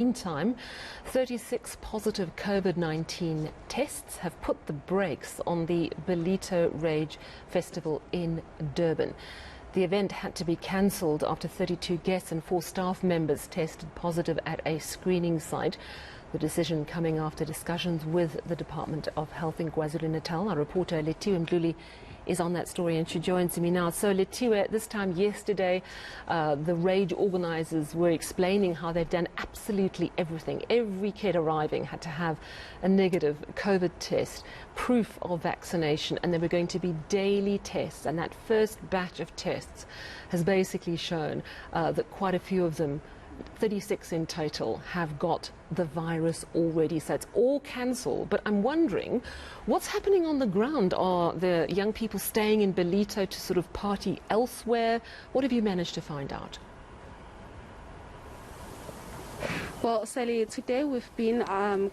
Meantime, 36 positive COVID-19 tests have put the brakes on the Ballito Rage Festival in Durban. The event had to be cancelled after 32 guests and 4 staff members tested positive at a screening site. The decision coming after discussions with the Department of Health in KwaZulu-Natal. Our reporter Lethitiwe Mdluli is on that story and she joins me now. So Lethitiwe, this time yesterday, the Rage organisers were explaining how they've done absolutely everything. Every kid arriving had to have a negative COVID test, proof of vaccination, and there were going to be daily tests. And that first batch of tests has basically shown that quite a few of them, 36 in total, have got the virus already, so it's all cancelled. But I'm wondering what's happening on the ground. Are the young people staying in Ballito to sort of party elsewhere? What have you managed to find out? Well, Sally, today we've been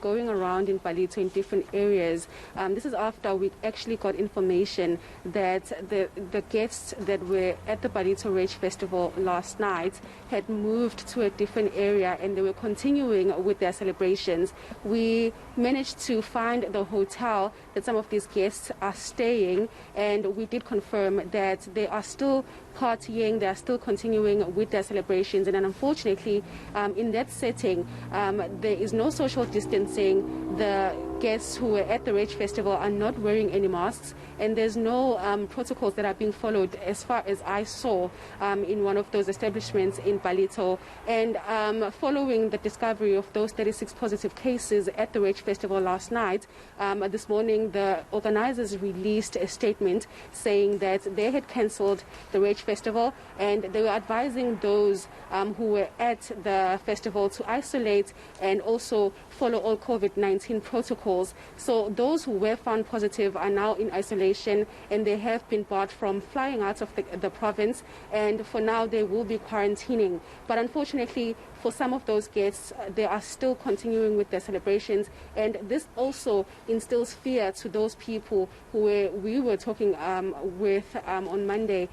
going around in Ballito in different areas. This is after we actually got information that the guests that were at the Ballito Rage Festival last night had moved to a different area and they were continuing with their celebrations. We managed to find the hotel that some of these guests are staying, and we did confirm that they are still partying, they are still continuing with their celebrations. And unfortunately, in that setting, there is no social distancing. The guests who were at the Rage Festival are not wearing any masks, and there's no protocols that are being followed as far as I saw in one of those establishments in Ballito. And following the discovery of those 36 positive cases at the Rage Festival last night, this morning the organizers released a statement saying that they had cancelled the Rage Festival and they were advising those who were at the festival to isolate and also follow all COVID-19 protocols. So those who were found positive are now in isolation and they have been barred from flying out of the province, and for now they will be quarantining. But unfortunately, for some of those guests, they are still continuing with their celebrations, and this also instills fear to those people who we were talking with on Monday.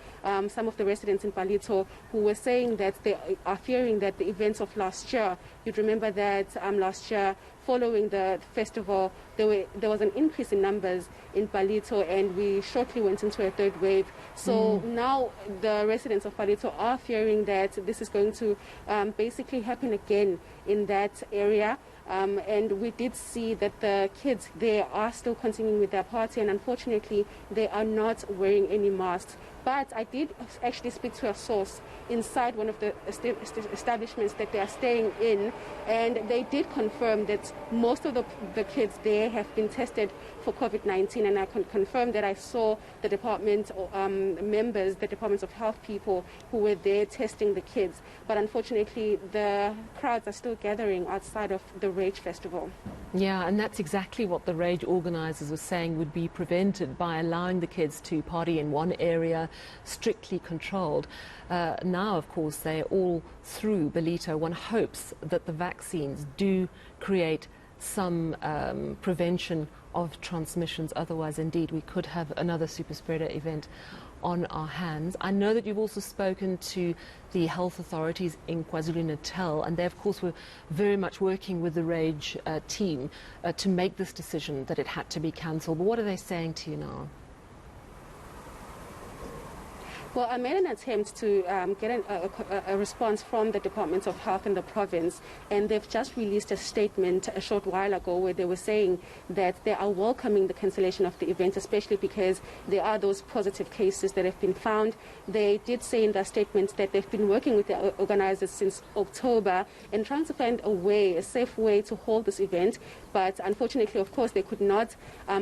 Some of the residents in Ballito who were saying that they are fearing that the events of last year, you'd remember that last year, following the festival, there was an increase in numbers in Ballito, and we shortly went into a third wave. So now the residents of Ballito are fearing that this is going to basically happen again in that area. And we did see that the kids there are still continuing with their party, and unfortunately they are not wearing any masks. But I did actually speak to a source inside one of the establishments that they are staying in, and they did confirm that most of the kids there have been tested for COVID-19, and I can confirm that I saw the department members, the Department of Health people who were there testing the kids. But unfortunately, the crowds are still gathering outside of the Rage Festival. Yeah, and that's exactly what the Rage organisers were saying would be prevented by allowing the kids to party in one area, strictly controlled. Now, of course, they're all through Ballito. One hopes that the vaccines do create some prevention of transmissions. Otherwise, indeed, we could have another super spreader event on our hands. I know that you've also spoken to the health authorities in KwaZulu-Natal, and they, of course, were very much working with the Rage team to make this decision that it had to be cancelled. But what are they saying to you now? Well, I made an attempt to get a response from the Department of Health in the province, and they've just released a statement a short while ago where they were saying that they are welcoming the cancellation of the event, especially because there are those positive cases that have been found. They did say in their statement that they've been working with the organizers since October and trying to find a safe way to hold this event. But unfortunately, of course, they could not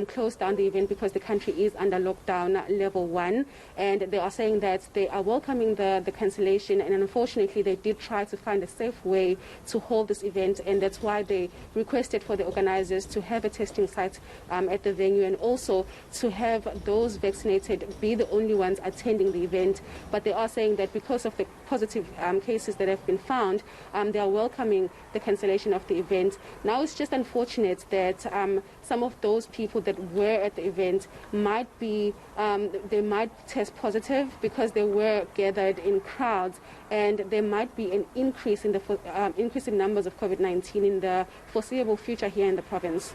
close down the event because the country is under lockdown level 1, and they are saying that they are welcoming the cancellation, and unfortunately they did try to find a safe way to hold this event, and that's why they requested for the organizers to have a testing site at the venue, and also to have those vaccinated be the only ones attending the event. But they are saying that because of the positive cases that have been found, they are welcoming the cancellation of the event. Now it's just unfortunate that some of those people that were at the event might be, they might test positive, because because they were gathered in crowds, and there might be an increase in numbers of COVID-19 in the foreseeable future here in the province.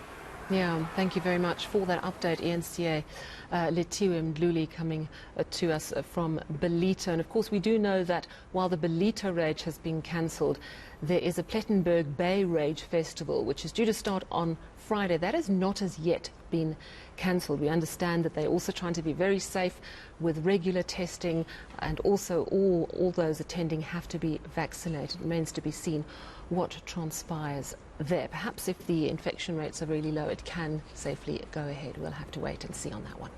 Yeah, thank you very much for that update, eNCA. Lethitiwe Mdluli coming to us from Ballito. And of course, we do know that while the Ballito Rage has been cancelled, there is a Plettenberg Bay Rage Festival, which is due to start on Friday. That has not as yet been cancelled. We understand that they're also trying to be very safe with regular testing, and also all those attending have to be vaccinated. It remains to be seen what transpires there. Perhaps if the infection rates are really low, it can safely go ahead. We'll have to wait and see on that one.